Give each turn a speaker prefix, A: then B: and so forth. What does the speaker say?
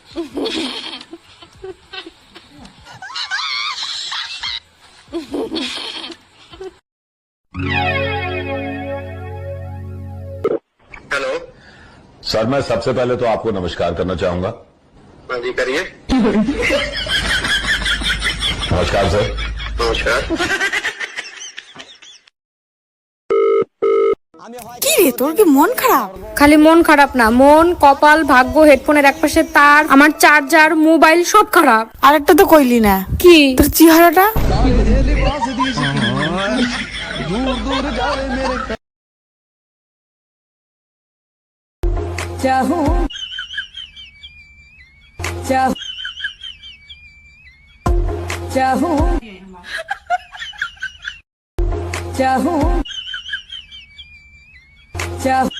A: Hello
B: sir, मैं सबसे पहले तो आपको नमस्कार करना चाहूंगा।
A: हाँ जी, करिए।
B: नमस्कार सर।
A: नमस्कार।
C: কি রে তোর কি মন খারাপ?
D: খালি মন খারাপ না, মন, কপাল, ভাগ্য, হেডফোনের একপাশে তার, আমার চার্জার, মোবাইল সব খারাপ।
C: আরেকটা তো কইলি না,
D: কি?
C: তোর চেহারাটা।
D: চাহু চাহু চাহু চাহু চাহু